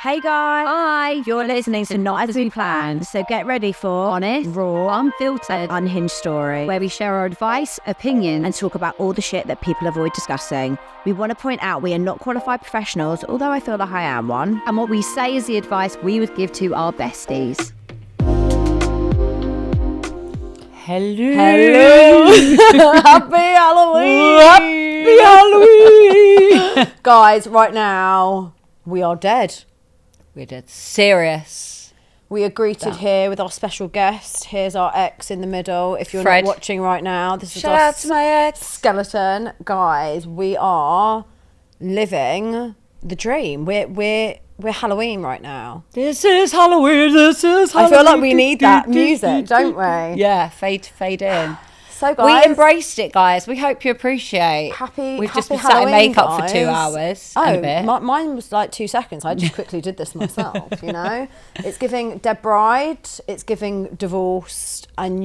Hey guys! Hi! You're listening to Not As We Planned, so get ready for Honest, raw, unfiltered, unhinged story, where we share our advice, opinions, and talk about all the shit that people avoid discussing. We want to point out we are not qualified professionals, although I feel like I am one. and what we say is the advice we would give to our besties. Hello! Happy Halloween! Happy Halloween! Guys, right now, we are dead. We're dead serious. We are greeted here with our special guest. Here's our ex in the middle. If you're Fred. not watching right now, this is Shout our out to my ex. skeleton. Guys, we are living the dream. We're Halloween right now. This is Halloween. This is Halloween. I feel like we need that music, don't we? Yeah, fade in. So guys, We embraced it, guys. We hope you appreciate. We've just been sat in Halloween, makeup guys. for 2 hours. and a bit. Mine was like 2 seconds. I just quickly did this myself, you know? It's giving dead bride, it's giving divorced, and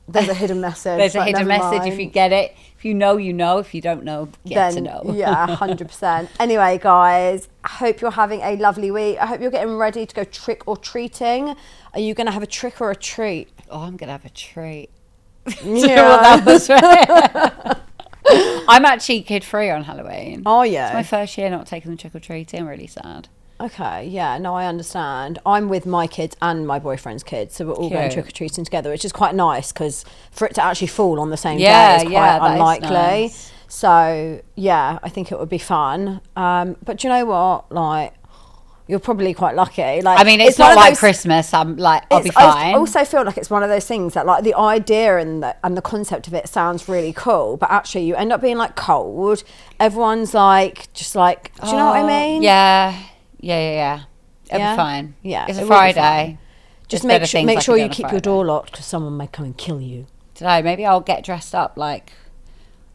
there's a hidden message. There's a but hidden never message. mind. If you get it, if you know, you know. If you don't know, get to know. Yeah, 100%. Anyway, guys, I hope you're having a lovely week. I hope you're getting ready to go trick or treating. Are you going to have a trick or a treat? Oh, I'm going to have a treat. Yeah. I'm actually kid-free on Halloween. Oh, yeah. It's my first year not taking them trick-or-treating. I'm really sad. Okay, yeah, no, I understand. I'm with my kids and my boyfriend's kids, so we're all going Cute. trick-or-treating together, which is quite nice because for it to actually fall on the same Yeah, day is yeah, quite that is unlikely. nice. So, yeah, I think it would be fun. But do you know what? Like, you're probably quite lucky. Like, I mean, it's one not of like those- Christmas. I'll be I fine. also feel like it's one of those things that, like, the idea and the concept of it sounds really cool, but actually you end up being like cold. Everyone's like, just like, do you know what I mean? Yeah. It'll Yeah? be fine. Yeah, It's it a will be Friday. Just There's better make things I sure can do you on a keep your Friday. door locked because someone may come and kill you. Today, maybe I'll get dressed up like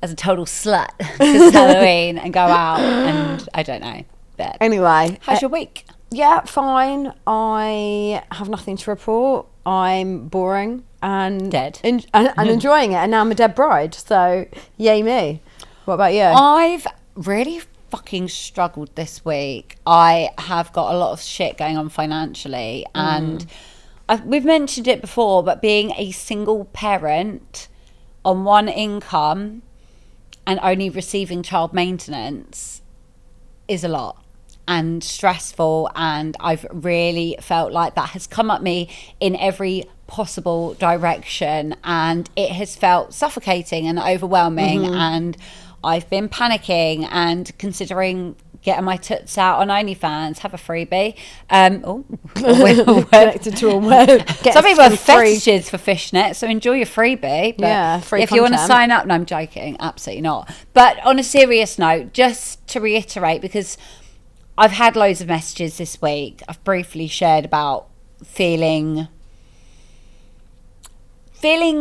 as a total slut because Halloween and go out and I don't know. But Anyway, how's your week? yeah, fine. I have nothing to report. I'm boring and Dead. and enjoying it, and now I'm a dead bride. So yay me. What about you? I've really fucking struggled this week. I have got a lot of shit going on financially, and we've mentioned it before, but being a single parent on one income and only receiving child maintenance is a lot and stressful, and I've really felt like that has come at me in every possible direction, and it has felt suffocating and overwhelming, and I've been panicking and considering getting my toots out on OnlyFans, have a freebie. Connected to a web. Some people have fetishes for fishnets, so enjoy your freebie. But Yeah, free if you want to content. sign up, no, I'm joking, absolutely not. But on a serious note, just to reiterate, because I've had loads of messages this week, I've briefly shared about feeling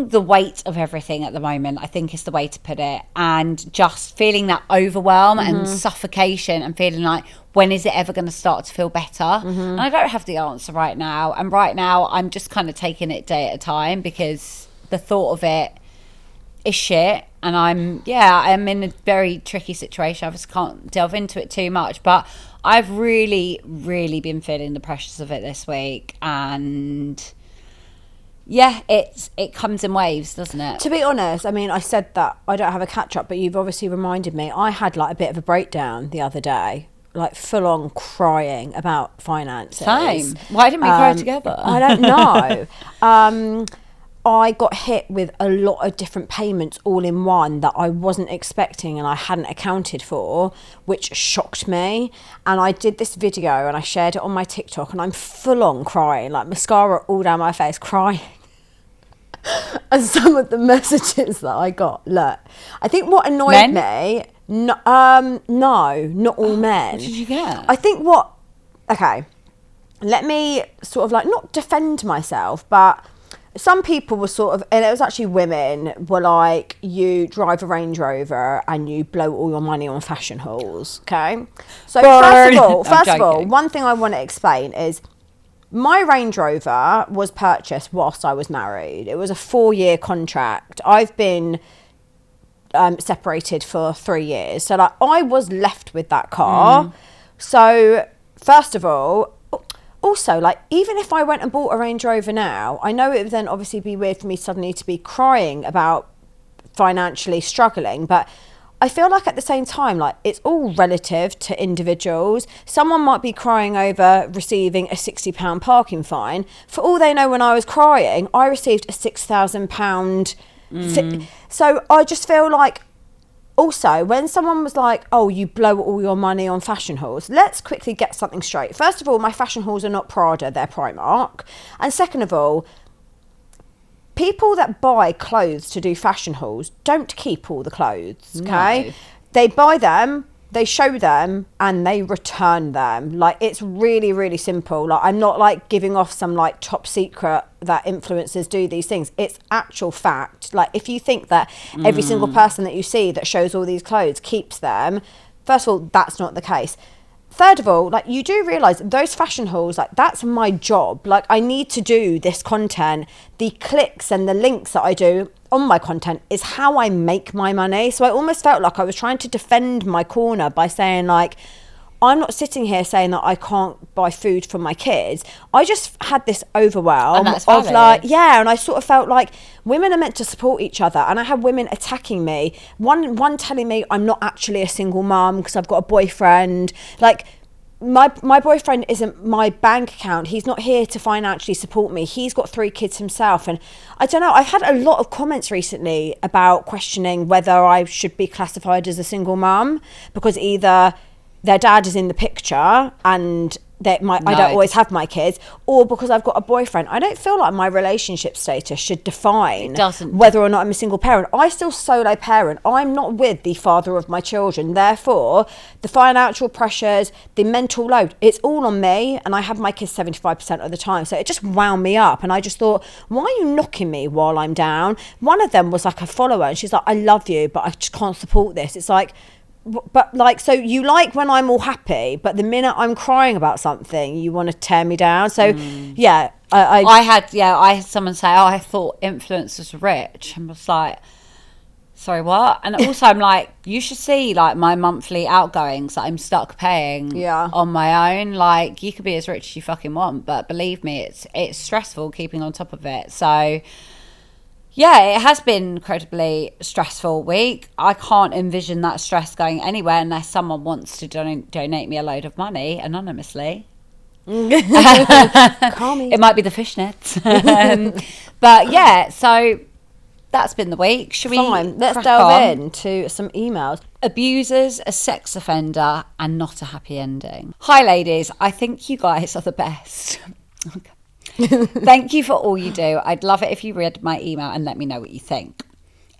the weight of everything at the moment, I think is the way to put it, and just feeling that overwhelm and suffocation, and feeling like, when is it ever going to start to feel better? And I don't have the answer right now, and right now I'm just kind of taking it day at a time, because the thought of it is shit, and I'm in a very tricky situation. I just can't delve into it too much, but I've really been feeling the pressures of it this week, and yeah, it comes in waves, doesn't it? To be honest, I mean, I said that I don't have a catch up, but you've obviously reminded me. I had like a bit of a breakdown the other day, like full on crying about finances. Same. Why didn't we cry together? I don't know. I got hit with a lot of different payments all in one that I wasn't expecting and I hadn't accounted for, which shocked me. And I did this video and I shared it on my TikTok, and I'm full on crying, like mascara all down my face, crying. And some of the messages that I got, look, I think what annoyed me, no, not all men. What did you get? I think okay, let me sort of like not defend myself, but some people were sort of, and it was actually women, were like, you drive a Range Rover and you blow all your money on fashion hauls, okay? So Burn. first of all, joking. one thing I want to explain is my Range Rover was purchased whilst I was married. It was a 4-year contract. I've been separated for 3 years. So like I was left with that car. So, first of all, also, like, even if I went and bought a Range Rover now, I know it would then obviously be weird for me suddenly to be crying about financially struggling, but I feel like at the same time, like, it's all relative to individuals. Someone might be crying over receiving a £60 parking fine. For all they know, when I was crying, I received a £6,000. So I just feel like, also, when someone was like, oh, you blow all your money on fashion hauls, let's quickly get something straight. First of all, my fashion hauls are not Prada, they're Primark. And second of all, people that buy clothes to do fashion hauls don't keep all the clothes, okay? No. They buy them, they show them, and they return them. Like, it's really, really simple. Like, I'm not like giving off some like top secret that influencers do these things. It's actual fact. Like, if you think that every single person that you see that shows all these clothes keeps them, first of all, that's not the case. Third of all, like, you do realise those fashion hauls, like, that's my job. Like, I need to do this content. The clicks and the links that I do on my content is how I make my money. So I almost felt like I was trying to defend my corner by saying, like, I'm not sitting here saying that I can't buy food for my kids. I just had this overwhelm of like, yeah, and I sort of felt like women are meant to support each other. And I had women attacking me. One telling me I'm not actually a single mum because I've got a boyfriend. Like, my boyfriend isn't my bank account. He's not here to financially support me. He's got 3 kids himself. And I don't know, I've had a lot of comments recently about questioning whether I should be classified as a single mum because either their dad is in the picture and I don't always have my kids, or because I've got a boyfriend. I don't feel like my relationship status should define whether or not I'm a single parent. I still solo parent. I'm not with the father of my children. Therefore, the financial pressures, the mental load, it's all on me, and I have my kids 75% of the time. So it just wound me up, and I just thought, why are you knocking me while I'm down? One of them was like a follower, and she's like, I love you, but I just can't support this. It's like, but like, so you like when I'm all happy, but the minute I'm crying about something, you want to tear me down. So yeah, I had someone say, oh, I thought influencers were rich, and I was like, sorry, what? And also I'm like, you should see like my monthly outgoings that I'm stuck paying on my own. Like, you could be as rich as you fucking want, but believe me, it's stressful keeping on top of it. So yeah, it has been incredibly stressful week. I can't envision that stress going anywhere unless someone wants to donate me a load of money anonymously. It might be the fishnets. But yeah, so that's been the week. Should we? Fine. Let's delve into some emails. Abusers, a sex offender, and not a happy ending. Hi, ladies. I think you guys are the best. Okay. Thank you for all you do. I'd love it if you read my email and let me know what you think.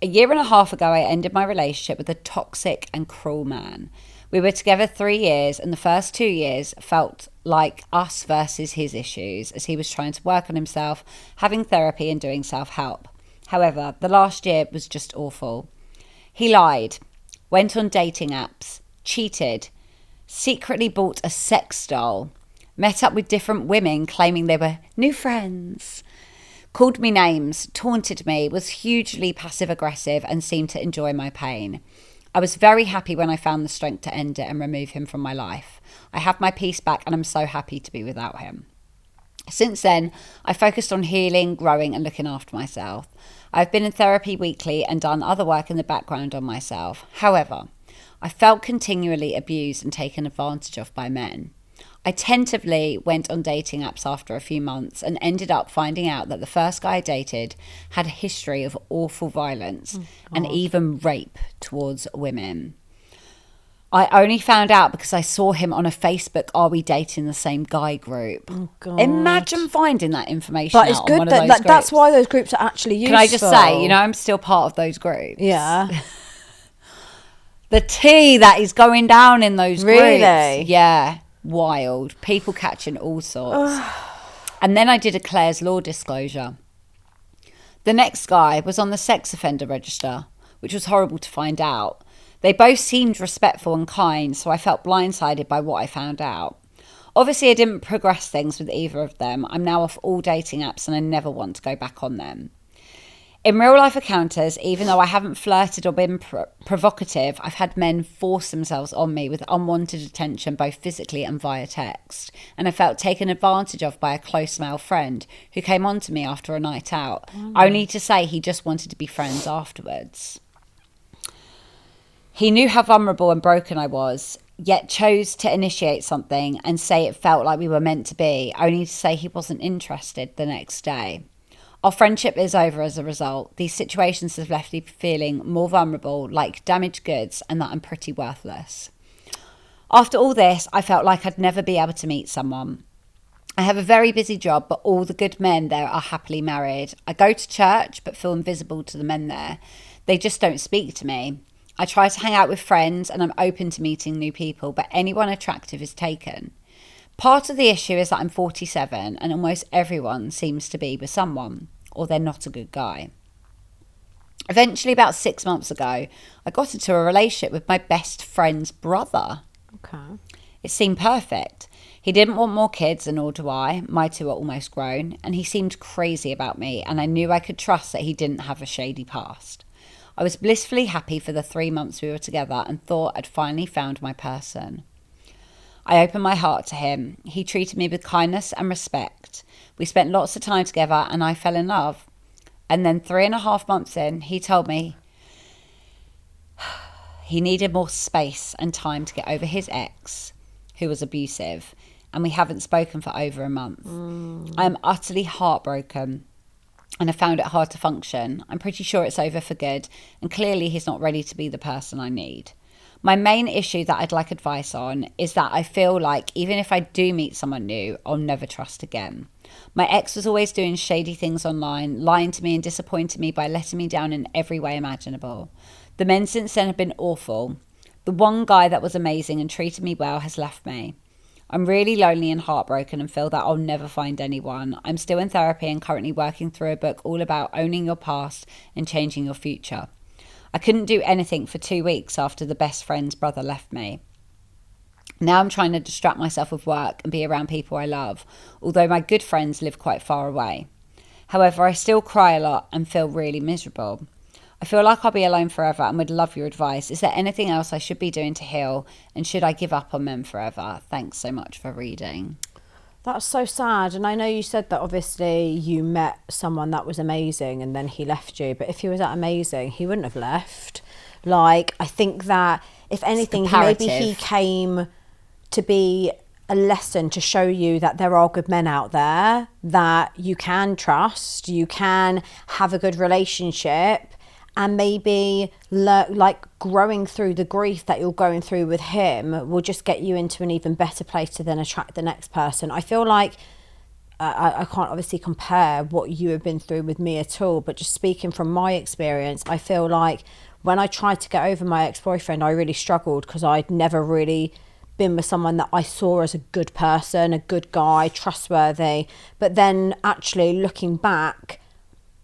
A year and a half ago, I ended my relationship with a toxic and cruel man. We were together 3 years, and the first 2 years felt like us versus his issues, as he was trying to work on himself, having therapy and doing self-help. However, the last year was just awful. He lied, went on dating apps, cheated, secretly bought a sex doll, met up with different women claiming they were new friends, called me names, taunted me, was hugely passive-aggressive and seemed to enjoy my pain. I was very happy when I found the strength to end it and remove him from my life. I have my peace back and I'm so happy to be without him. Since then, I focused on healing, growing and looking after myself. I've been in therapy weekly and done other work in the background on myself. However, I felt continually abused and taken advantage of by men. I tentatively went on dating apps after a few months and ended up finding out that the first guy I dated had a history of awful violence and even rape towards women. I only found out because I saw him on a Facebook Are We Dating the Same Guy group. Oh, God. Imagine finding that information but it's out good on one of those groups. That's why those groups are actually useful. Can I just say, I'm still part of those groups. Yeah. The tea that is going down in those groups. Really? Yeah. Wild. People catching all sorts. And then I did a Claire's Law disclosure. The next guy was on the sex offender register, which was horrible to find out. They both seemed respectful and kind, so I felt blindsided by what I found out. Obviously, I didn't progress things with either of them. I'm now off all dating apps and I never want to go back on them. In real life encounters, even though I haven't flirted or been provocative, I've had men force themselves on me with unwanted attention, both physically and via text. And I felt taken advantage of by a close male friend who came on to me after a night out, only to say he just wanted to be friends afterwards. He knew how vulnerable and broken I was, yet chose to initiate something and say it felt like we were meant to be, only to say he wasn't interested the next day. Our friendship is over as a result. These situations have left me feeling more vulnerable, like damaged goods, and that I'm pretty worthless. After all this, I felt like I'd never be able to meet someone. I have a very busy job, but all the good men there are happily married. I go to church, but feel invisible to the men there. They just don't speak to me. I try to hang out with friends, and I'm open to meeting new people, but anyone attractive is taken. Part of the issue is that I'm 47 and almost everyone seems to be with someone, or they're not a good guy. Eventually, about 6 months ago, I got into a relationship with my best friend's brother. Okay. It seemed perfect. He didn't want more kids, and nor do I. My two are almost grown, and he seemed crazy about me, and I knew I could trust that he didn't have a shady past. I was blissfully happy for the 3 months we were together and thought I'd finally found my person. I opened my heart to him. He treated me with kindness and respect. We spent lots of time together and I fell in love. And then 3.5 months in, he told me he needed more space and time to get over his ex, who was abusive, and we haven't spoken for over a month. I am utterly heartbroken and I found it hard to function. I'm pretty sure it's over for good, and clearly he's not ready to be the person I need. My main issue that I'd like advice on is that I feel like even if I do meet someone new, I'll never trust again. My ex was always doing shady things online, lying to me and disappointing me by letting me down in every way imaginable. The men since then have been awful. The one guy that was amazing and treated me well has left me. I'm really lonely and heartbroken and feel that I'll never find anyone. I'm still in therapy and currently working through a book all about owning your past and changing your future. I couldn't do anything for 2 weeks after the best friend's brother left me. Now I'm trying to distract myself with work and be around people I love, although my good friends live quite far away. However, I still cry a lot and feel really miserable. I feel like I'll be alone forever and would love your advice. Is there anything else I should be doing to heal, and should I give up on men forever? Thanks so much for reading. That's so sad. And I know you said that obviously you met someone that was amazing and then he left you. But if he was that amazing, he wouldn't have left. Like, I think that if anything, maybe he came to be a lesson to show you that there are good men out there that you can trust, you can have a good relationship, and maybe like growing through the grief that you're going through with him will just get you into an even better place to then attract the next person. I feel like I can't obviously compare what you have been through with me at all, but just speaking from my experience, I feel like when I tried to get over my ex-boyfriend, I really struggled because I'd never really been with someone that I saw as a good person, a good guy, trustworthy. But then actually looking back,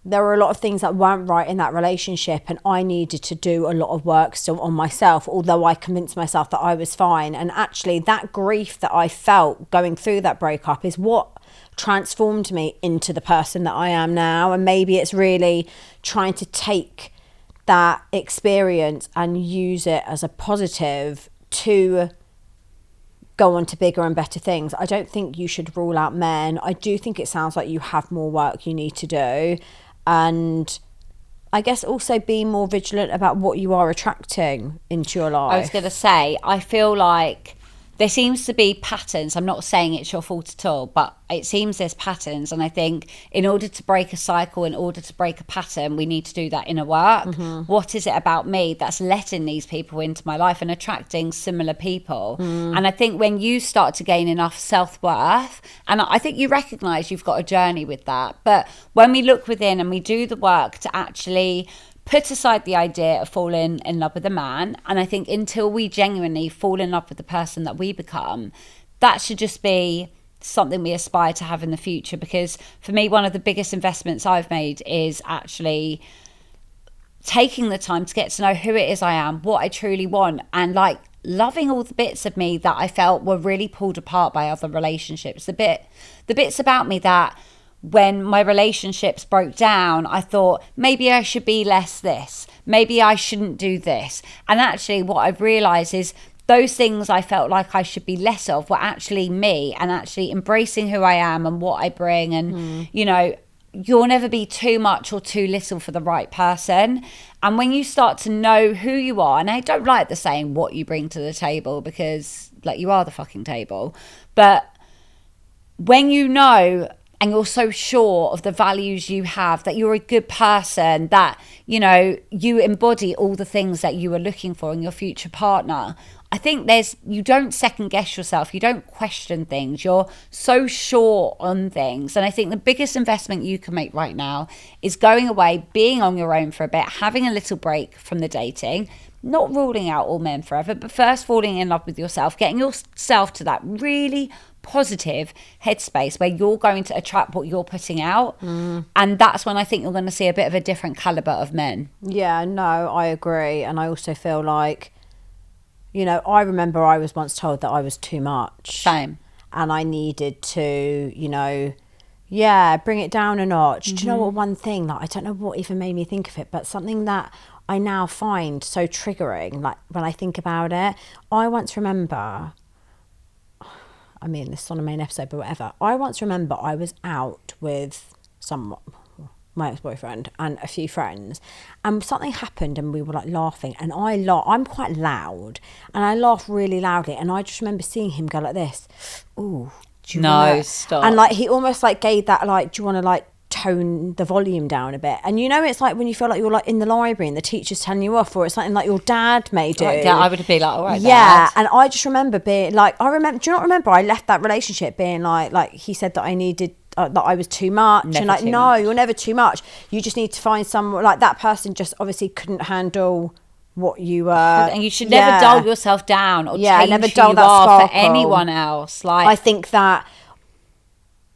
there were a lot of things that weren't right in that relationship, and I needed to do a lot of work still on myself, although I convinced myself that I was fine. And actually that grief that I felt going through that breakup is what transformed me into the person that I am now. And maybe it's really trying to take that experience and use it as a positive to go on to bigger and better things. I don't think you should rule out men. I do think it sounds like you have more work you need to do. And I guess also be more vigilant about what you are attracting into your life. I was going to say, I feel like there seems to be patterns. I'm not saying it's your fault at all, but it seems there's patterns. And I think in order to break a cycle, in order to break a pattern, we need to do that inner work. Mm-hmm. What is it about me that's letting these people into my life and attracting similar people? And I think when you start to gain enough self-worth, and I think you recognise you've got a journey with that, but when we look within and we do the work to actually put aside the idea of falling in love with a man, and I think until we genuinely fall in love with the person that we become, that should just be something we aspire to have in the future. Because for me, one of the biggest investments I've made is actually taking the time to get to know who it is I am, what I truly want, and like loving all the bits of me that I felt were really pulled apart by other relationships. The bits about me that when my relationships broke down, I thought maybe I should be less this, maybe I shouldn't do this. And actually what I've realized is those things I felt like I should be less of were actually me, and actually embracing who I am and what I bring. And you know, you'll never be too much or too little for the right person. And when you start to know who you are, and I don't like the saying what you bring to the table, because like, you are the fucking table, but when you know and you're so sure of the values you have, that you're a good person, that, you know, you embody all the things that you are looking for in your future partner, I think you don't second guess yourself. You don't question things. You're so sure on things. And I think the biggest investment you can make right now is going away, being on your own for a bit, having a little break from the dating, not ruling out all men forever, but first falling in love with yourself, getting yourself to that really positive headspace where you're going to attract what you're putting out. And that's when I think you're going to see a bit of a different caliber of men. Yeah, no, I agree. And I also feel like, you know, I remember I was once told that I was too much. Same. And I needed to, you know, bring it down a notch. Do you know what, one thing, like, I don't know what even made me think of it, but something that I now find so triggering, like when I think about it, I once remember, I mean, this is on a main episode, but whatever. I once remember I was out with someone, my ex-boyfriend, and a few friends, and something happened and we were like laughing, and I'm quite loud, and I laugh really loudly, and I just remember seeing him go like this, ooh, do you wanna... stop. And like, he almost like gave that, like, do you want to like tone the volume down a bit? And you know, it's like when you feel like you're like in the library and the teacher's telling you off, or it's something like your dad may do. Right, yeah, I would be like, all right, yeah, Dad. and I just remember being like, do you not remember I left that relationship being like he said that I needed, that I was too much. Never and like, too no, much. you're never too much. You just need to find someone, like, that person just obviously couldn't handle what you were. And you should never dull yourself down or change never who dull you that are sparkle for anyone else. Like, I think that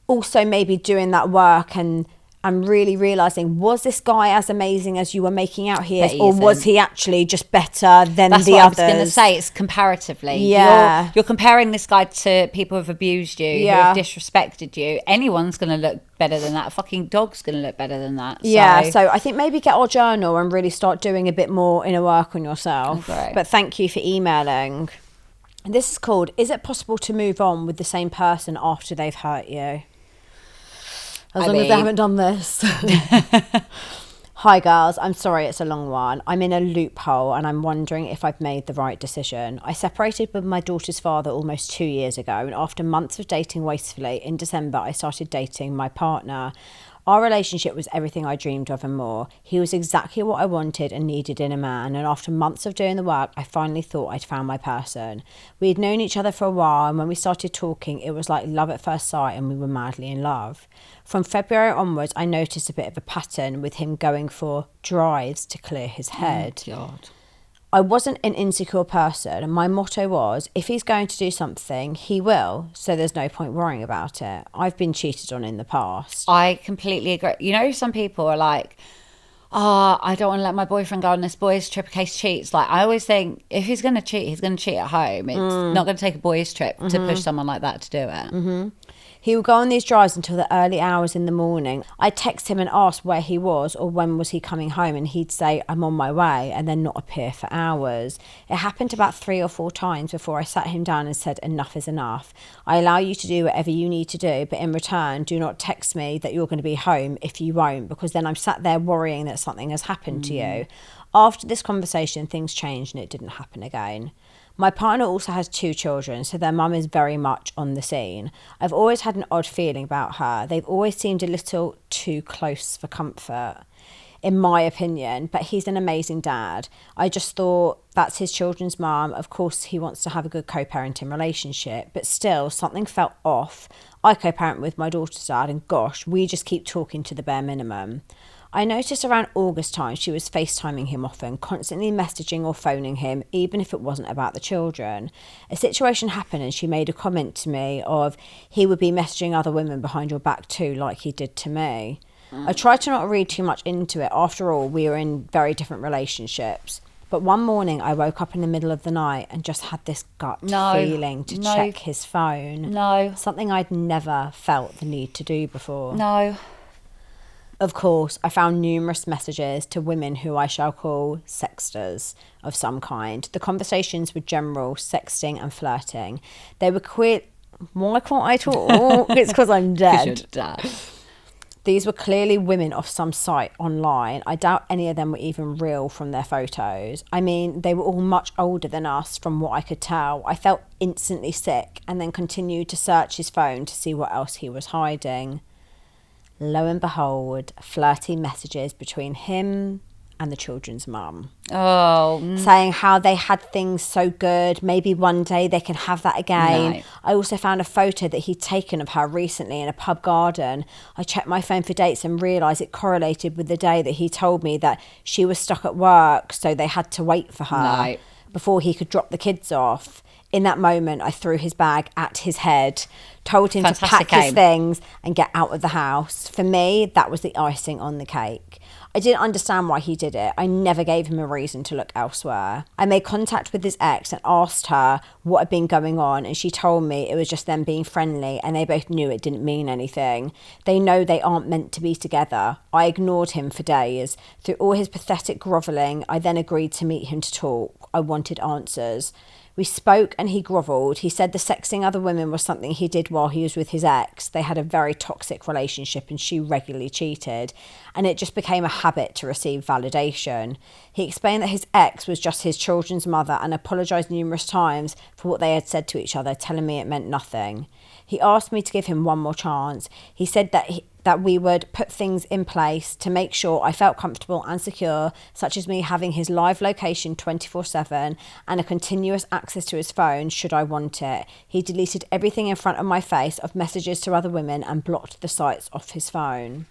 also maybe doing that work and really realising, was this guy as amazing as you were making out he is, or was he actually just better than that's the what others? I was going to say. It's comparatively. Yeah. You're comparing this guy to people who've abused you, who Yeah. have disrespected you. Anyone's going to look better than that. A fucking dog's going to look better than that. Yeah, so I think maybe get our journal and really start doing a bit more inner work on yourself. Okay. But thank you for emailing. This is called, is it possible to move on with the same person after they've hurt you? As long as they haven't done this. Hi girls, I'm sorry it's a long one. I'm in a loophole and I'm wondering if I've made the right decision. I separated with my daughter's father almost 2 years ago, and after months of dating wastefully, in December I started dating my partner. Our relationship was everything I dreamed of and more. He was exactly what I wanted and needed in a man, and after months of doing the work, I finally thought I'd found my person. We had known each other for a while, and when we started talking, it was like love at first sight and we were madly in love. From February onwards, I noticed a bit of a pattern with him going for drives to clear his head. Oh, God. I wasn't an insecure person, and my motto was, if he's going to do something, he will, so there's no point worrying about it. I've been cheated on in the past. I completely agree. You know, some people are like, oh, I don't want to let my boyfriend go on this boys' trip in case he cheats. Like, I always think, if he's going to cheat, he's going to cheat at home. It's not going to take a boys' trip to push someone like that to do it. He would go on these drives until the early hours in the morning. I'd text him and ask where he was or when was he coming home, and he'd say, I'm on my way, and then not appear for hours. It happened about 3 or 4 times before I sat him down and said, enough is enough. I allow you to do whatever you need to do, but in return, do not text me that you're going to be home if you won't, because then I'm sat there worrying that something has happened to you. After this conversation, things changed and it didn't happen again. My partner also has 2 children, so their mum is very much on the scene. I've always had an odd feeling about her. They've always seemed a little too close for comfort, in my opinion, but he's an amazing dad. I just thought, that's his children's mum. Of course, he wants to have a good co-parenting relationship, but still, something felt off. I co-parent with my daughter's dad, and gosh, we just keep talking to the bare minimum. I noticed around August time she was FaceTiming him often, constantly messaging or phoning him, even if it wasn't about the children. A situation happened and she made a comment to me of, he would be messaging other women behind your back too, like he did to me. I tried to not read too much into it. After all, we were in very different relationships. But one morning I woke up in the middle of the night and just had this gut feeling to check his phone. Something I'd never felt the need to do before. Of course, I found numerous messages to women who I shall call sexters of some kind. The conversations were general sexting and flirting. They were why can't I talk? It's because I'm dead. These were clearly women off some site online. I doubt any of them were even real from their photos. I mean, they were all much older than us from what I could tell. I felt instantly sick and then continued to search his phone to see what else he was hiding. Lo and behold, flirty messages between him and the children's mum. Saying how they had things so good, maybe one day they can have that again. I also found a photo that he'd taken of her recently in a pub garden. I checked my phone for dates and realised it correlated with the day that he told me that she was stuck at work, so they had to wait for her before he could drop the kids off. In that moment, I threw his bag at his head, told him to pack his things and get out of the house. For me, that was the icing on the cake. I didn't understand why he did it. I never gave him a reason to look elsewhere. I made contact with his ex and asked her what had been going on, and she told me it was just them being friendly and they both knew it didn't mean anything. They know they aren't meant to be together. I ignored him for days. Through all his pathetic grovelling, I then agreed to meet him to talk. I wanted answers. We spoke and he grovelled. He said the sexting other women was something he did while he was with his ex. They had a very toxic relationship and she regularly cheated. And it just became a habit to receive validation. He explained that his ex was just his children's mother and apologised numerous times for what they had said to each other, telling me it meant nothing. He asked me to give him one more chance. He said that we would put things in place to make sure I felt comfortable and secure, such as me having his live location 24/7 and a continuous access to his phone should I want it. He deleted everything in front of my face of messages to other women and blocked the sites off his phone.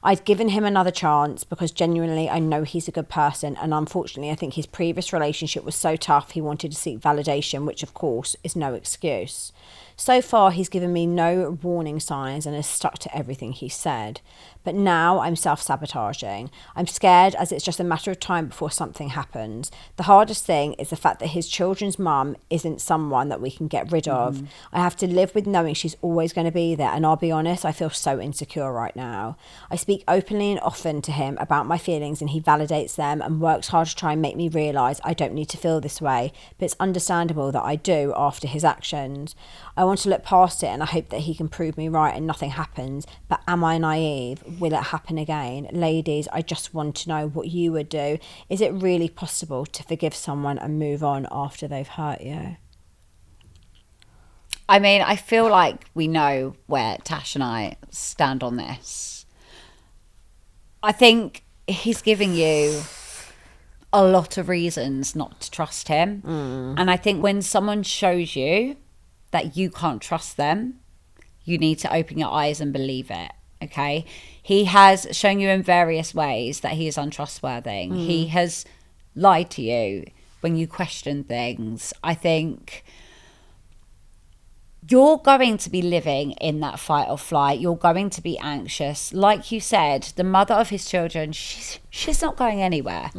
I'd given him another chance because genuinely I know he's a good person, and unfortunately I think his previous relationship was so tough he wanted to seek validation, which of course is no excuse. So far he's given me no warning signs and has stuck to everything he said. But now I'm self-sabotaging. I'm scared as it's just a matter of time before something happens. The hardest thing is the fact that his children's mum isn't someone that we can get rid of. I have to live with knowing she's always going to be there, and I'll be honest, I feel so insecure right now. I speak openly and often to him about my feelings and he validates them and works hard to try and make me realise I don't need to feel this way, but it's understandable that I do after his actions. I want to look past it and I hope that he can prove me right and nothing happens, but am I naive? Will it happen again? Ladies, I just want to know what you would do. Is it really possible to forgive someone and move on after they've hurt you? I mean, I feel like we know where Tash and I stand on this. I think he's giving you a lot of reasons not to trust him. And I think when someone shows you that you can't trust them, you need to open your eyes and believe it. Okay, he has shown you in various ways that he is untrustworthy. He has lied to you when you question things. I think you're going to be living in that fight or flight. You're going to be anxious. Like you said, the mother of his children, she's not going anywhere.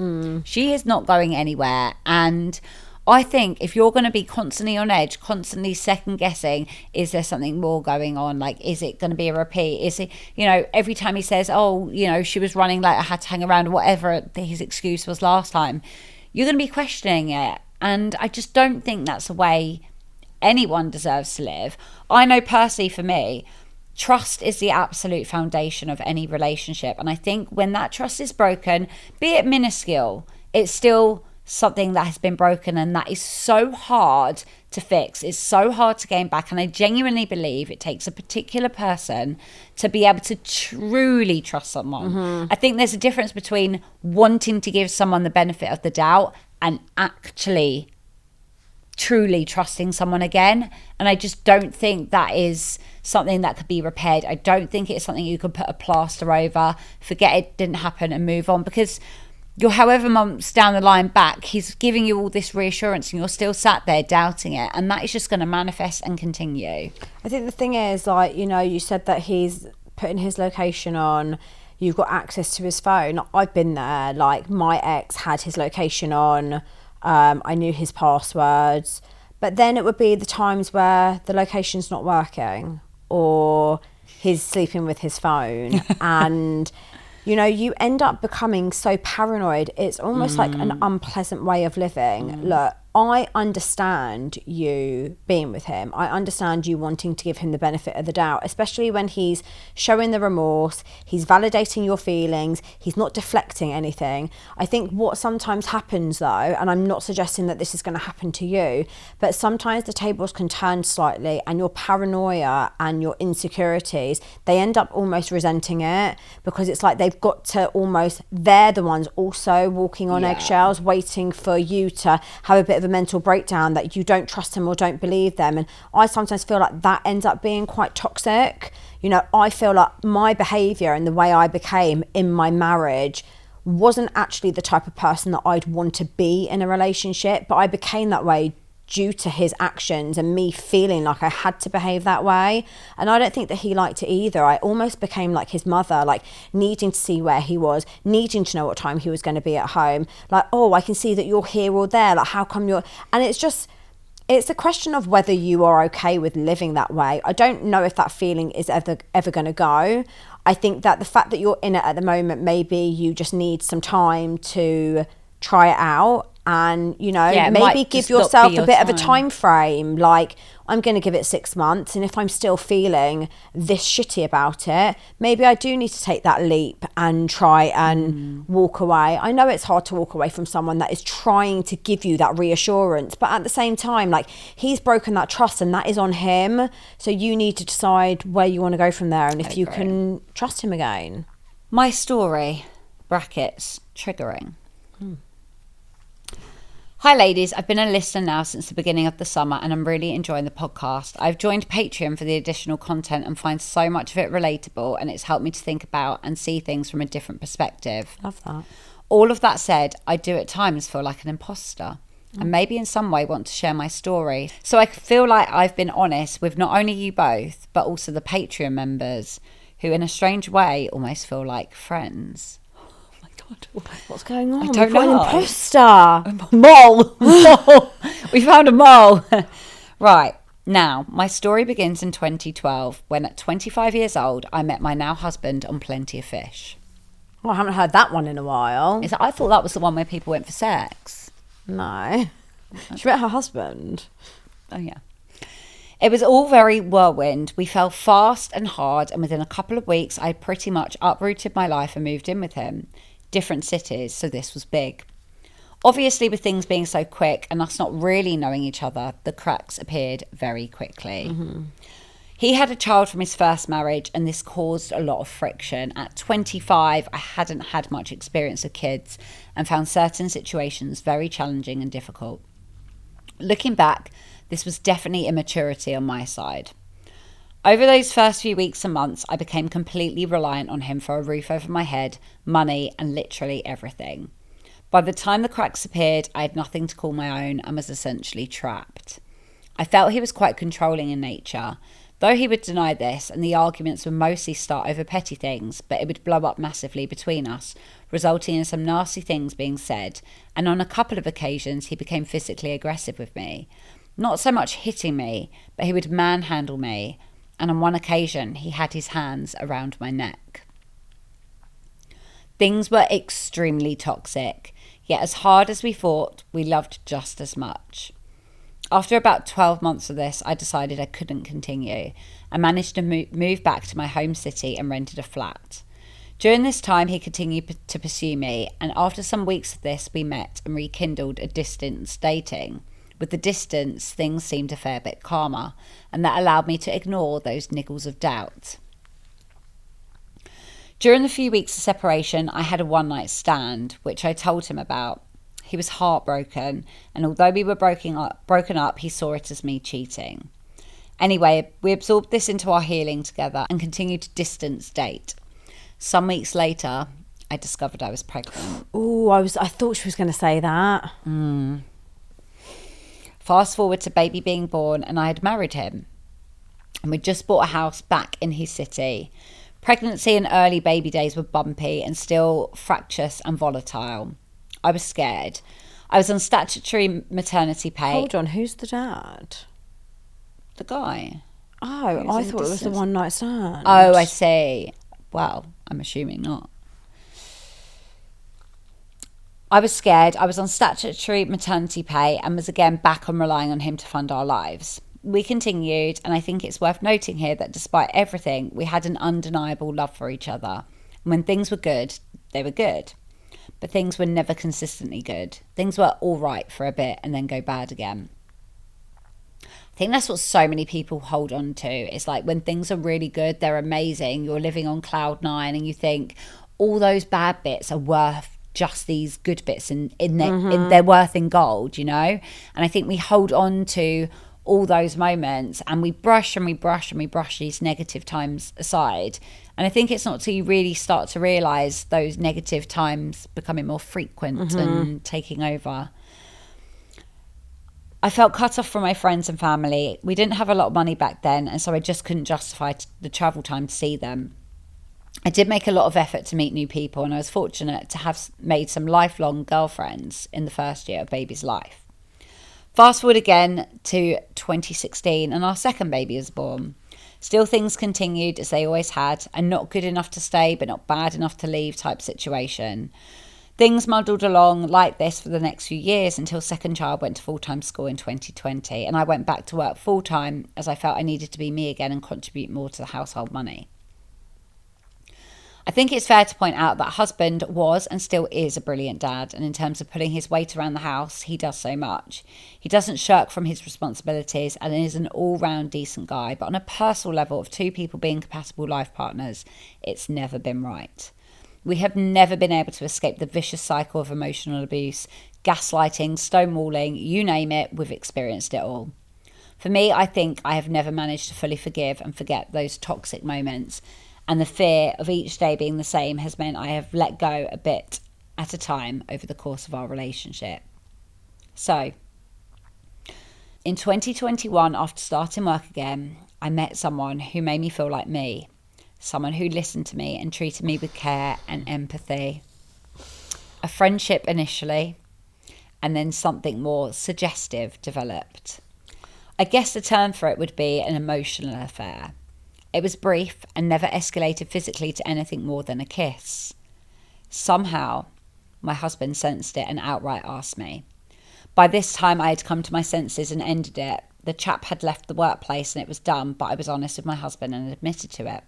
She is not going anywhere. And I think if you're going to be constantly on edge, constantly second guessing, is there something more going on? Like, is it going to be a repeat? Is it, you know, every time he says, oh, you know, she was running late, I had to hang around, or whatever his excuse was last time, you're going to be questioning it. And I just don't think that's a way anyone deserves to live. I know personally for me, trust is the absolute foundation of any relationship. And I think when that trust is broken, be it minuscule, it's still something that has been broken, and that is so hard to fix. It's so hard to gain back, and I genuinely believe it takes a particular person to be able to truly trust someone. I think there's a difference between wanting to give someone the benefit of the doubt and actually truly trusting someone again. And I just don't think that is something that could be repaired. I don't think it's something you could put a plaster over, forget it didn't happen and move on, because you're however months down the line back, he's giving you all this reassurance and you're still sat there doubting it, and that is just going to manifest and continue. I think the thing is, like, you know, you said that he's putting his location on, you've got access to his phone. I've been there. Like, my ex had his location on. I knew his passwords. But then it would be the times where the location's not working or he's sleeping with his phone. And, you know, you end up becoming so paranoid. It's almost like an unpleasant way of living. Look, I understand you being with him. I understand you wanting to give him the benefit of the doubt, especially when he's showing the remorse, he's validating your feelings, he's not deflecting anything. I think what sometimes happens though, and I'm not suggesting that this is going to happen to you, but sometimes the tables can turn slightly and your paranoia and your insecurities, they end up almost resenting it, because it's like they've got to almost, they're the ones also walking on eggshells, waiting for you to have a bit of a mental breakdown that you don't trust them or don't believe them. And I sometimes feel like that ends up being quite toxic. You know, I feel like my behaviour and the way I became in my marriage wasn't actually the type of person that I'd want to be in a relationship, but I became that way due to his actions and me feeling like I had to behave that way. And I don't think that he liked it either. I almost became like his mother, like needing to see where he was, needing to know what time he was going to be at home. Like, oh, I can see that you're here or there. Like, how come you're... And it's just... It's a question of whether you are okay with living that way. I don't know if that feeling is ever going to go. I think that the fact that you're in it at the moment, maybe you just need some time to try it out. And, you know, maybe give yourself a bit of a time frame. Like, I'm going to give it 6 months. And if I'm still feeling this shitty about it, maybe I do need to take that leap and try and walk away. I know it's hard to walk away from someone that is trying to give you that reassurance. But at the same time, like, he's broken that trust and that is on him. So you need to decide where you want to go from there and if you can trust him again. My story, brackets, triggering. Hi ladies, I've been a listener now since the beginning of the summer and I'm really enjoying the podcast. I've joined Patreon for the additional content and find so much of it relatable, and it's helped me to think about and see things from a different perspective. Love that. All of that said, I do at times feel like an imposter and maybe in some way want to share my story. So I feel like I've been honest with not only you both, but also the Patreon members who in a strange way almost feel like friends. What's going on? I don't know. An imposter. Mole. We found a mole. Right. Now, my story begins in 2012 when at 25 years old, I met my now husband on Plenty of Fish. Oh, I haven't heard that one in a while. I thought that was the one where people went for sex. No. She met her husband. Oh, yeah. It was all very whirlwind. We fell fast and hard, and within a couple of weeks, I pretty much uprooted my life and moved in with him. Different cities, so this was big. Obviously, with things being so quick and us not really knowing each other, the cracks appeared very quickly. He had a child from his first marriage, and this caused a lot of friction. At 25, I hadn't had much experience of kids and found certain situations very challenging and difficult. Looking back, this was definitely immaturity on my side. Over those first few weeks and months, I became completely reliant on him for a roof over my head, money, and literally everything. By the time the cracks appeared, I had nothing to call my own and was essentially trapped. I felt he was quite controlling in nature, though he would deny this, and the arguments would mostly start over petty things, but it would blow up massively between us, resulting in some nasty things being said, and on a couple of occasions he became physically aggressive with me. Not so much hitting me, but he would manhandle me, and on one occasion he had his hands around my neck. Things were extremely toxic, yet as hard as we fought, we loved just as much. After about 12 months of this, I decided I couldn't continue. I managed to move back to my home city and rented a flat. During this time, he continued to pursue me, and after some weeks of this, we met and rekindled a distance dating. With the distance, things seemed a fair bit calmer, and that allowed me to ignore those niggles of doubt. During the few weeks of separation, I had a one-night stand, which I told him about. He was heartbroken, and although we were broken up, he saw it as me cheating. Anyway, we absorbed this into our healing together and continued to distance date. Some weeks later, I discovered I was pregnant. Oh, I thought she was going to say that. Fast forward to baby being born, and I had married him. And we'd just bought a house back in his city. Pregnancy and early baby days were bumpy and still fractious and volatile. I was scared. I was on statutory maternity pay. Hold on, who's the dad? The guy. Oh, I thought it was the one night stand. Oh, I see. Well, I'm assuming not. I was scared. I was on statutory maternity pay and was again back on relying on him to fund our lives. We continued, and I think it's worth noting here that despite everything, we had an undeniable love for each other. When things were good, they were good. But things were never consistently good. Things were all right for a bit and then go bad again. I think that's what so many people hold on to. It's like when things are really good, they're amazing. You're living on cloud nine and you think all those bad bits are worth just these good bits in their worth in gold, you know? And I think we hold on to all those moments and we brush these negative times aside. And I think it's not till you really start to realise those negative times becoming more frequent and taking over. I felt cut off from my friends and family. We didn't have a lot of money back then, and so I just couldn't justify the travel time to see them. I did make a lot of effort to meet new people, and I was fortunate to have made some lifelong girlfriends in the first year of baby's life. Fast forward again to 2016, and our second baby was born. Still, things continued as they always had, and not good enough to stay, but not bad enough to leave type situation. Things muddled along like this for the next few years until second child went to full-time school in 2020, and I went back to work full-time as I felt I needed to be me again and contribute more to the household money. I think it's fair to point out that husband was and still is a brilliant dad, and in terms of pulling his weight around the house, he does so much. He doesn't shirk from his responsibilities and is an all-round decent guy, but on a personal level of two people being compatible life partners, it's never been right. We have never been able to escape the vicious cycle of emotional abuse, gaslighting, stonewalling, you name it, we've experienced it all. For me, I think I have never managed to fully forgive and forget those toxic moments, and the fear of each day being the same has meant I have let go a bit at a time over the course of our relationship. So, in 2021, after starting work again, I met someone who made me feel like me. Someone who listened to me and treated me with care and empathy. A friendship initially, and then something more suggestive developed. I guess the term for it would be an emotional affair. It was brief and never escalated physically to anything more than a kiss. Somehow, my husband sensed it and outright asked me. By this time, I had come to my senses and ended it. The chap had left the workplace and it was done, but I was honest with my husband and admitted to it.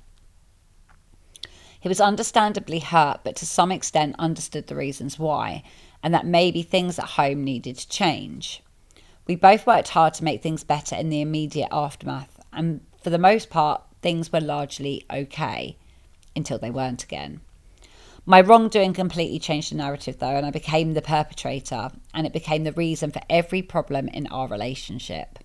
He was understandably hurt, but to some extent understood the reasons why, and that maybe things at home needed to change. We both worked hard to make things better in the immediate aftermath, and for the most part, things were largely okay, until they weren't again. My wrongdoing completely changed the narrative though, and I became the perpetrator, and it became the reason for every problem in our relationship.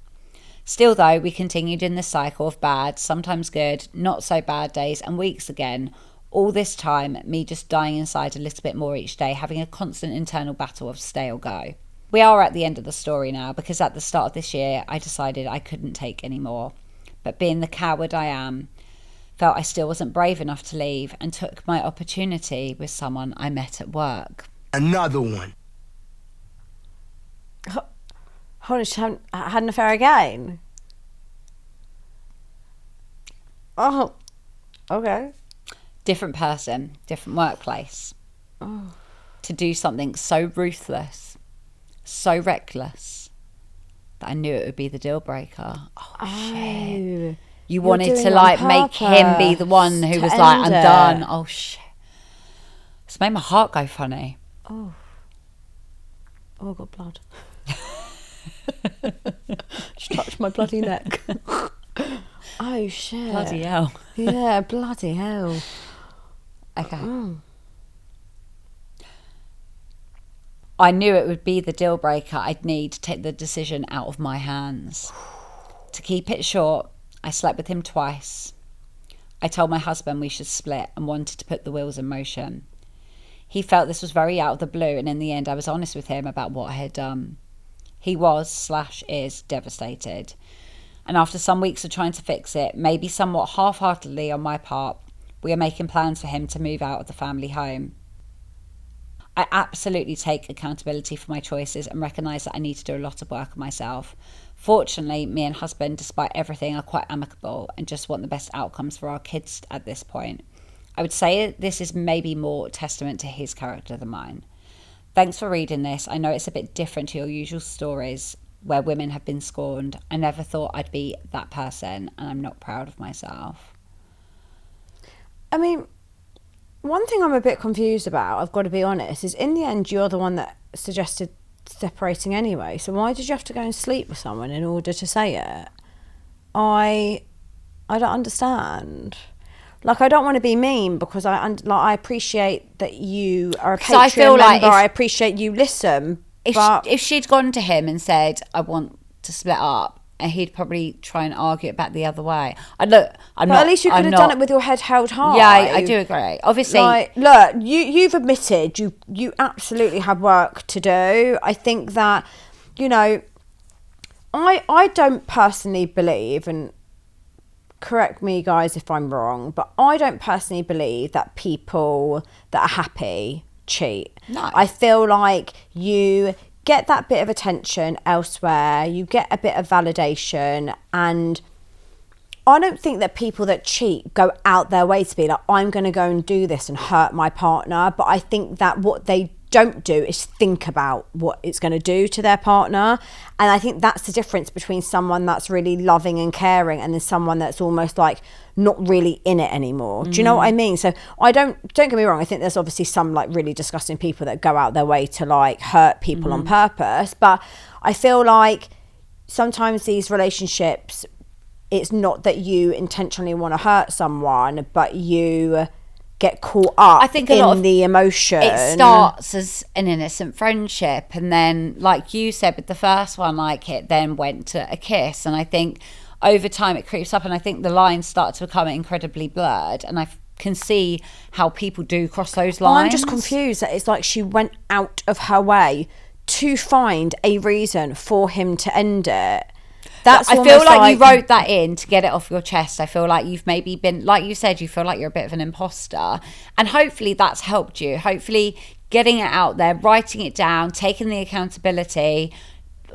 Still though, we continued in this cycle of bad, sometimes good, not so bad days and weeks again. All this time, me just dying inside a little bit more each day, having a constant internal battle of stay or go. We are at the end of the story now, because at the start of this year, I decided I couldn't take any more. But being the coward I am, felt I still wasn't brave enough to leave and took my opportunity with someone I met at work. Another one. Hold on, she had an affair again? Oh, okay. Different person, different workplace. Oh. To do something so ruthless, so reckless, that I knew it would be the deal breaker. Oh, shit. You wanted to like make him be the one who was like, I'm done. Oh, shit. It's made my heart go funny. Oh. Oh, I got blood. Just touched my bloody neck. Oh, shit. Bloody hell. Yeah, bloody hell. Okay. I knew it would be the deal breaker. I'd need to take the decision out of my hands. To keep it short, I slept with him twice. I told my husband we should split and wanted to put the wheels in motion. He felt this was very out of the blue, and in the end I was honest with him about what I had done. He was/is devastated. And after some weeks of trying to fix it, maybe somewhat half-heartedly on my part, We are making plans for him to move out of the family home. I absolutely take accountability for my choices and recognise that I need to do a lot of work on myself. Fortunately, me and husband, despite everything, are quite amicable and just want the best outcomes for our kids at this point. I would say this is maybe more testament to his character than mine. Thanks for reading this. I know it's a bit different to your usual stories where women have been scorned. I never thought I'd be that person, and I'm not proud of myself. I mean, one thing I'm a bit confused about, I've got to be honest, is in the end you're the one that suggested separating anyway. So why did you have to go and sleep with someone in order to say it? I don't understand. Like, I don't want to be mean because I appreciate that you are a Patreon member. I appreciate you listen. If she'd gone to him and said, I want to split up, and he'd probably try and argue it back the other way. But at least you could have done it with your head held high. Yeah, I do agree. Obviously, look, you've admitted you absolutely have work to do. I think that, I don't personally believe, and correct me guys if I'm wrong, but I don't personally believe that people that are happy cheat. No. I feel like you get that bit of attention elsewhere, you get a bit of validation, and I don't think that people that cheat go out their way to be like, I'm going to go and do this and hurt my partner. But I think that what they don't do is think about what it's going to do to their partner. And I think that's the difference between someone that's really loving and caring and then someone that's almost like not really in it anymore. Do you know what I mean? So I don't get me wrong, I think there's obviously some like really disgusting people that go out their way to like hurt people on purpose, but I feel like sometimes these relationships, it's not that you intentionally want to hurt someone, but you get caught up in the emotion. It starts as an innocent friendship, and then, like you said with the first one, like it then went to a kiss, and I think over time it creeps up, and I think the lines start to become incredibly blurred, and I can see how people do cross those lines. I'm just confused that it's like she went out of her way to find a reason for him to end it. I feel like you wrote that in to get it off your chest. I feel like you've maybe been, like you said, you feel like you're a bit of an imposter, and hopefully that's helped you. Hopefully getting it out there, writing it down, taking the accountability,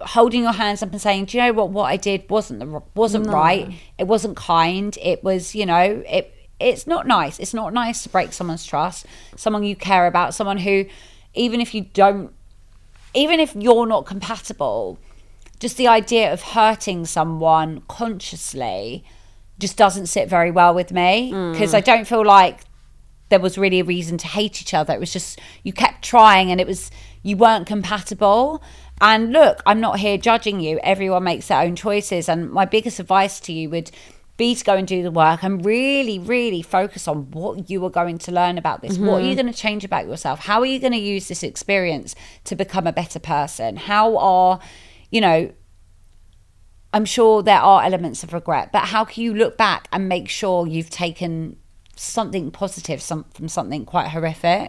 holding your hands up and saying, do you know what I did wasn't right, it wasn't kind, it was, it's not nice. It's not nice to break someone's trust, someone you care about, someone who, even if you're not compatible, just the idea of hurting someone consciously just doesn't sit very well with me, because I don't feel like there was really a reason to hate each other. It was just you kept trying and you weren't compatible. And look, I'm not here judging you. Everyone makes their own choices. And my biggest advice to you would be to go and do the work and really, really focus on what you are going to learn about this. What are you going to change about yourself? How are you going to use this experience to become a better person? I'm sure there are elements of regret, but how can you look back and make sure you've taken something positive from something quite horrific?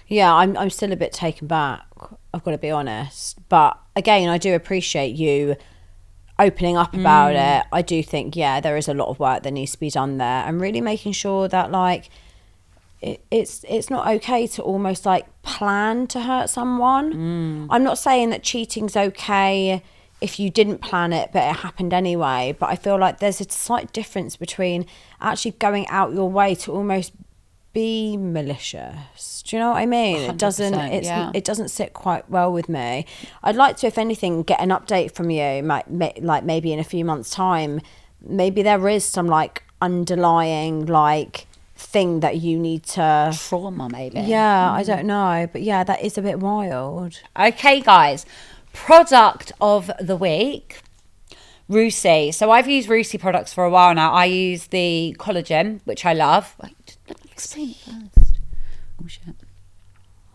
Yeah, I'm still a bit taken back, I've got to be honest. But again, I do appreciate you opening up about it. I do think, there is a lot of work that needs to be done there, and really making sure that like it's not okay to almost like plan to hurt someone. I'm not saying that cheating's okay if you didn't plan it but it happened anyway, but I feel like there's a slight difference between actually going out your way to almost be malicious. Do you know what I mean? It doesn't sit quite well with me. I'd like to, if anything, get an update from you, like maybe in a few months' time. Maybe there is some like underlying like thing that you need to trauma, maybe. I don't know, but that is a bit wild. Okay, guys, product of the week, Rusi. So I've used Rusi products for a while now. I use the collagen, which I love. Wait, let me explain it first. Oh shit,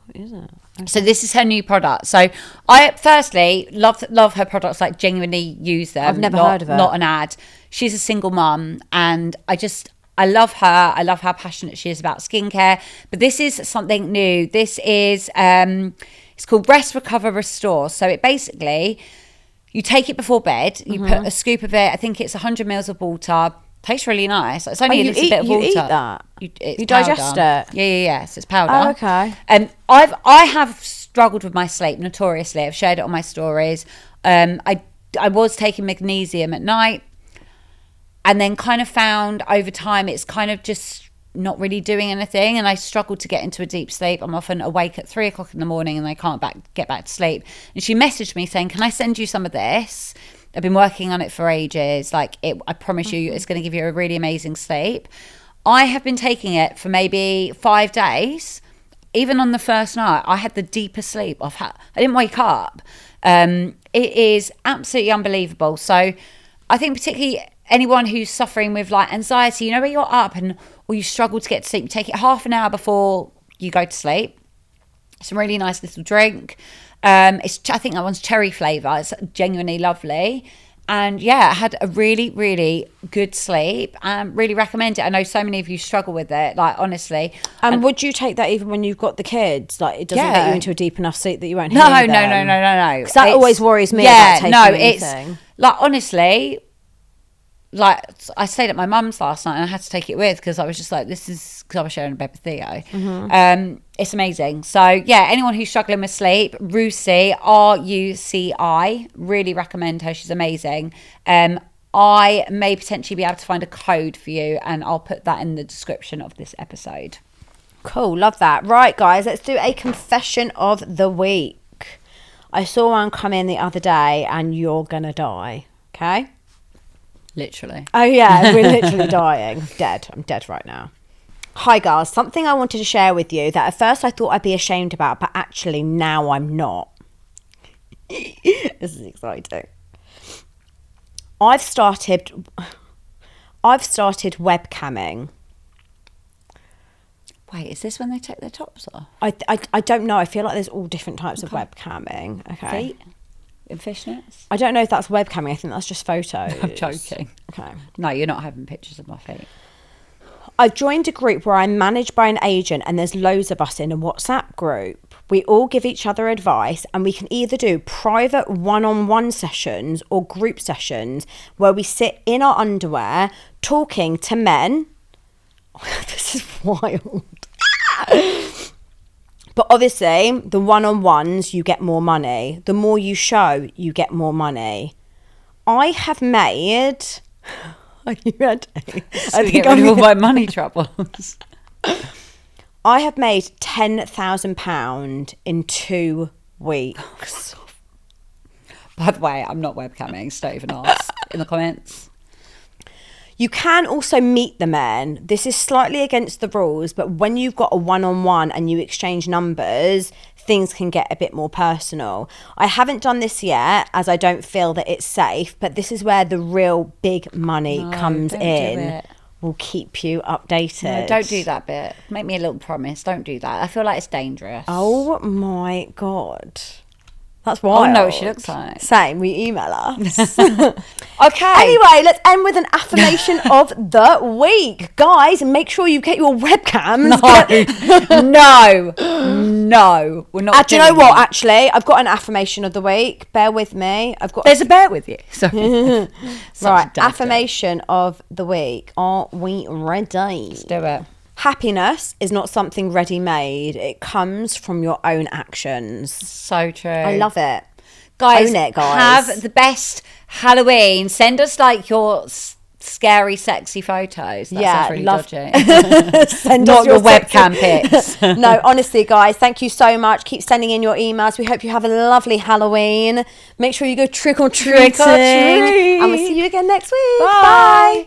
what is it? Okay. So this is her new product. So I firstly love her products, like genuinely use them. I've never heard of her. Not an ad. She's a single mum, and I love her. I love how passionate she is about skincare. But this is something new. This is it's called Rest, Recover, Restore. So it basically, you take it before bed. You put a scoop of it. I think it's 100 mils of water. Tastes really nice. It's only a little bit of you water. eat that? It's You digest powder. it? Yeah. So it's powder. Oh, okay. I have struggled with my sleep notoriously. I've shared it on my stories. I was taking magnesium at night, and then kind of found over time it's kind of just not really doing anything, and I struggled to get into a deep sleep. I'm often awake at 3 o'clock in the morning and I can't get back to sleep. And she messaged me saying, can I send you some of this? I've been working on it for ages. I promise you, it's going to give you a really amazing sleep. I have been taking it for maybe 5 days. Even on the first night, I had the deepest sleep I didn't wake up. It is absolutely unbelievable. So I think particularly anyone who's suffering with anxiety, where you're up or you struggle to get to sleep, you take it half an hour before you go to sleep. It's a really nice little drink. I think that one's cherry flavour. It's genuinely lovely. And yeah, I had a really, really good sleep and really recommend it. I know so many of you struggle with it, honestly. And would you take that even when you've got the kids? It doesn't get you into a deep enough sleep that you won't hear No. Because that always worries me about taking anything. Honestly, I stayed at my mum's last night and I had to take it with because I was just because I was sharing a bed with Theo. It's amazing. So yeah, anyone who's struggling with sleep, Ruci, RUCI, really recommend her. She's amazing. I may potentially be able to find a code for you and I'll put that in the description of this episode. Cool, love that. Right, guys, let's do a confession of the week. I saw one come in the other day and you're gonna die, okay? Literally. Oh yeah, we're literally dying. I'm dead right now. Hi girls, something I wanted to share with you that at first I thought I'd be ashamed about, but actually now I'm not. This is exciting. I've started webcamming. Wait, is this when they take their tops off? I don't know. I feel like there's all different types of webcamming. Okay. Feet? In fishnets? I don't know if that's webcamming. I think that's just photos. I'm joking. Okay. No, you're not having pictures of my feet. I've joined a group where I'm managed by an agent and there's loads of us in a WhatsApp group. We all give each other advice and we can either do private one-on-one sessions or group sessions where we sit in our underwear talking to men. This is wild. But obviously, the one-on-ones, you get more money. The more you show, you get more money. I have made... Are you ready? I think I'm all my money troubles. I have made £10,000 in 2 weeks. By the way, I'm not webcamming, so don't even ask in the comments. You can also meet the men. This is slightly against the rules, but when you've got a one-on-one and you exchange numbers, things can get a bit more personal. I haven't done this yet as I don't feel that it's safe, but this is where the real big money comes in. We'll keep you updated. No, don't do that bit. Make me a little promise. Don't do that. I feel like it's dangerous. Oh my God. That's wild. I know what she looks like. Same, we email us. Okay. Anyway, let's end with an affirmation of the week. Guys, make sure you get your webcams. No. We're not Do you know what, actually? I've got an affirmation of the week. Bear with me. There's a bear with you. Sorry. Right, affirmation of the week. Are we ready? Let's do it. Happiness is not something ready-made. It comes from your own actions. So true. I love it. Guys, Own it, guys. Have the best Halloween. Send us your scary, sexy photos. That sounds really dodgy. Send Not us your sexy webcam pics. No, honestly, guys, thank you so much. Keep sending in your emails. We hope you have a lovely Halloween. Make sure you go trick or treating. And we'll see you again next week. Bye.